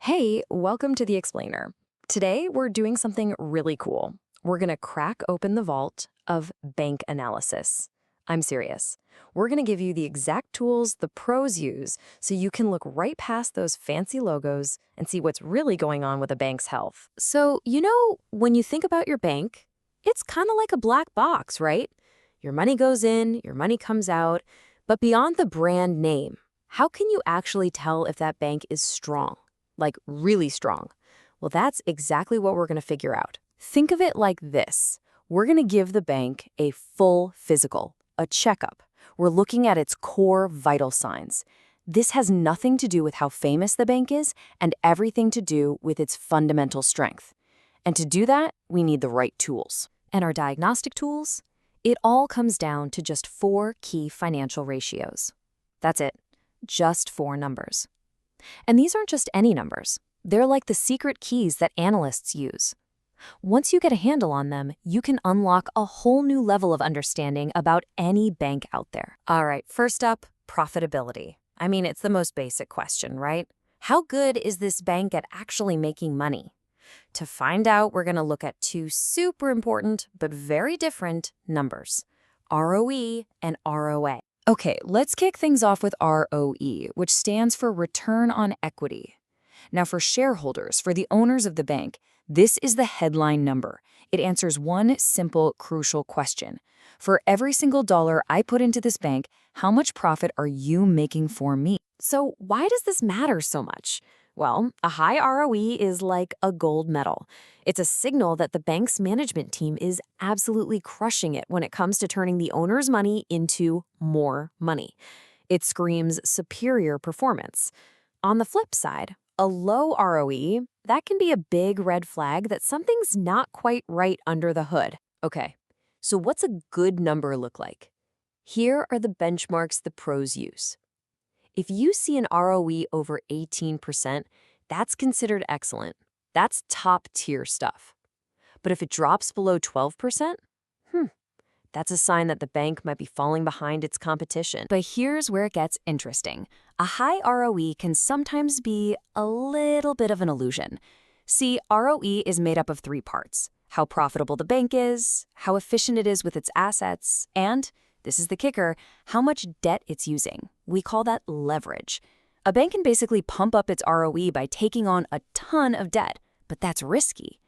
Hey, welcome to the Explainer. Today, we're doing something really cool. We're going to crack open the vault of bank analysis. I'm serious. We're going to give you the exact tools the pros use so you can look right past those fancy logos and see what's really going on with a bank's health. So, when you think about your bank, it's kind of like a black box, right? Your money goes in, your money comes out, but beyond the brand name, how can you actually tell if that bank is strong? Like really strong? Well, that's exactly what we're going to figure out. Think of it like this. We're going to give the bank a full physical, a checkup. We're looking at its core vital signs. This has nothing to do with how famous the bank is and everything to do with its fundamental strength. And to do that, we need the right tools. And our diagnostic tools? It all comes down to just 4 key financial ratios. That's it. Just 4 numbers. And these aren't just any numbers. They're like the secret keys that analysts use. Once you get a handle on them, you can unlock a whole new level of understanding about any bank out there. All right, first up, profitability. I mean, it's the most basic question, right? How good is this bank at actually making money? To find out, we're going to look at 2 super important but very different numbers, ROE and ROA. Okay, let's kick things off with ROE, which stands for return on equity. Now, for shareholders, for the owners of the bank, this is the headline number. It answers one simple, crucial question. For every single dollar I put into this bank, how much profit are you making for me? So why does this matter so much? Well, a high ROE is like a gold medal. It's a signal that the bank's management team is absolutely crushing it when it comes to turning the owner's money into more money. It screams superior performance. On the flip side, a low ROE, that can be a big red flag that something's not quite right under the hood. Okay, so what's a good number look like? Here are the benchmarks the pros use. If you see an ROE over 18%, that's considered excellent. That's top-tier stuff. But if it drops below 12%, that's a sign that the bank might be falling behind its competition. But here's where it gets interesting. A high ROE can sometimes be a little bit of an illusion. See, ROE is made up of 3 parts: how profitable the bank is, how efficient it is with its assets, and, this is the kicker, how much debt it's using. We call that leverage. A bank can basically pump up its ROE by taking on a ton of debt, but that's risky.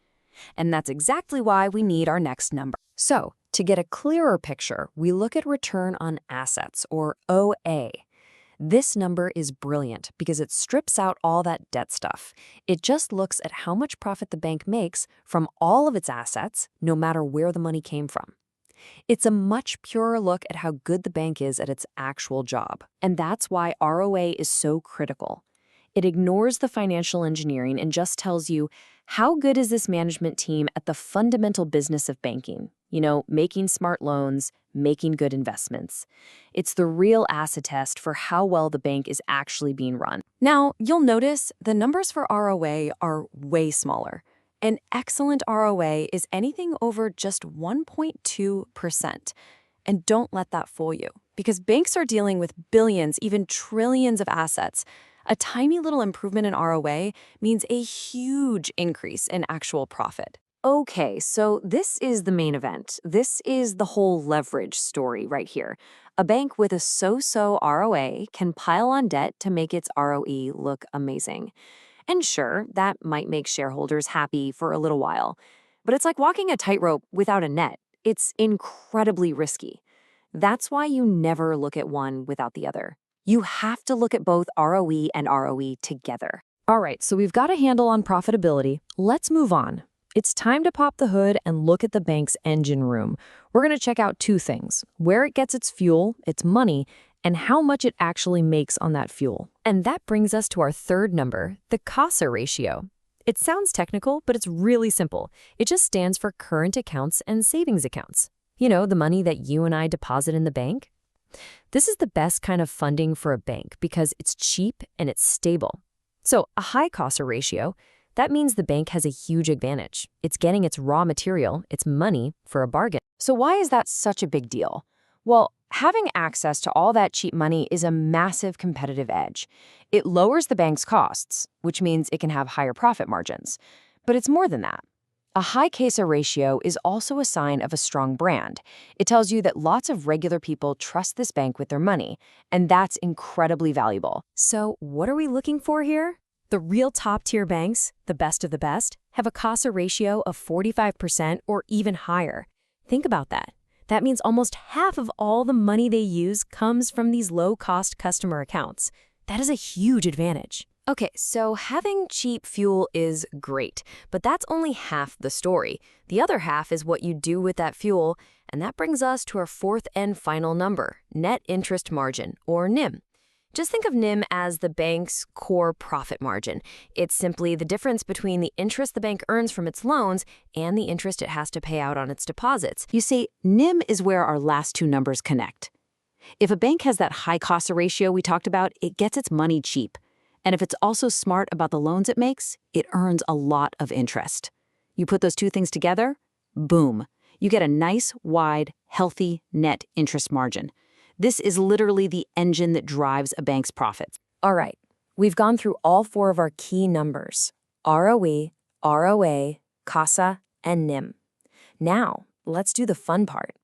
And that's exactly why we need our next number. So, to get a clearer picture, we look at return on assets, or OA. This number is brilliant because it strips out all that debt stuff. It just looks at how much profit the bank makes from all of its assets, no matter where the money came from. It's a much purer look at how good the bank is at its actual job. And that's why ROA is so critical. It ignores the financial engineering and just tells you, how good is this management team at the fundamental business of banking? Making smart loans, making good investments. It's the real acid test for how well the bank is actually being run. Now, you'll notice the numbers for ROA are way smaller. An excellent ROA is anything over just 1.2%. And don't let that fool you, because banks are dealing with billions, even trillions of assets. A tiny little improvement in ROA means a huge increase in actual profit. Okay, so this is the main event. This is the whole leverage story right here. A bank with a so-so ROA can pile on debt to make its ROE look amazing. And sure, that might make shareholders happy for a little while. But it's like walking a tightrope without a net. It's incredibly risky. That's why you never look at one without the other. You have to look at both ROE and ROE together. All right, so we've got a handle on profitability. Let's move on. It's time to pop the hood and look at the bank's engine room. We're going to check out 2 things: where it gets its fuel, its money, and how much it actually makes on that fuel. And that brings us to our 3rd number, the CASA ratio. It sounds technical, but it's really simple. It just stands for current accounts and savings accounts. The money that you and I deposit in the bank. This is the best kind of funding for a bank because it's cheap and it's stable. So a high CASA ratio, that means the bank has a huge advantage. It's getting its raw material, its money, for a bargain. So why is that such a big deal? Well, Having access to all that cheap money is a massive competitive edge. It lowers the bank's costs, which means it can have higher profit margins. But it's more than that. A high CASA ratio is also a sign of a strong brand. It tells you that lots of regular people trust this bank with their money, and that's incredibly valuable. So, what are we looking for here? The real top-tier banks, the best of the best, have a CASA ratio of 45% or even higher. Think about that. That means almost half of all the money they use comes from these low-cost customer accounts. That is a huge advantage. Okay, so having cheap fuel is great, but that's only half the story. The other half is what you do with that fuel, and that brings us to our fourth and final number, net interest margin, or NIM. Just think of NIM as the bank's core profit margin. It's simply the difference between the interest the bank earns from its loans and the interest it has to pay out on its deposits. You see, NIM is where our last two numbers connect. If a bank has that high CASA ratio we talked about, it gets its money cheap. And if it's also smart about the loans it makes, it earns a lot of interest. You put those two things together, boom, you get a nice, wide, healthy net interest margin. This is literally the engine that drives a bank's profits. All right, we've gone through all four of our key numbers: ROE, ROA, CASA, and NIM. Now, let's do the fun part.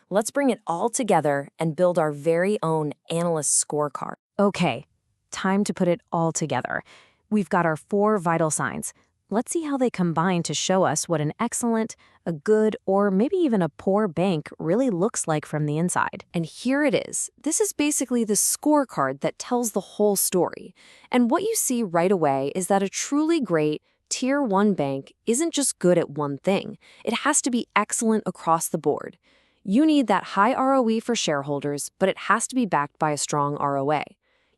Let's bring it all together and build our very own analyst scorecard. Okay, time to put it all together. We've got our four vital signs. Let's see how they combine to show us what an excellent, a good, or maybe even a poor bank really looks like from the inside. And here it is. This is basically the scorecard that tells the whole story. And what you see right away is that a truly great Tier 1 bank isn't just good at one thing. It has to be excellent across the board. You need that high ROE for shareholders, but it has to be backed by a strong ROA.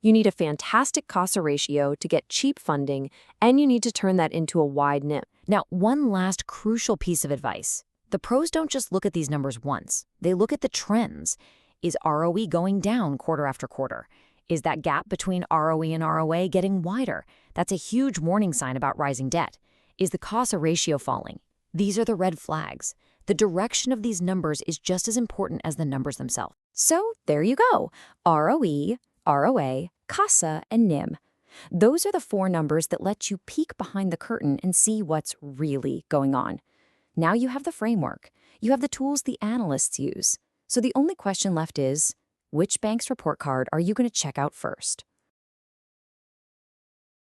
You need a fantastic CASA ratio to get cheap funding, and you need to turn that into a wide NIM. Now, one last crucial piece of advice. The pros don't just look at these numbers once. They look at the trends. Is ROE going down quarter after quarter? Is that gap between ROE and ROA getting wider? That's a huge warning sign about rising debt. Is the CASA ratio falling? These are the red flags. The direction of these numbers is just as important as the numbers themselves. So there you go. ROE, ROA, CASA, and NIM. Those are the four numbers that let you peek behind the curtain and see what's really going on. Now you have the framework. You have the tools the analysts use. So the only question left is, which bank's report card are you going to check out first?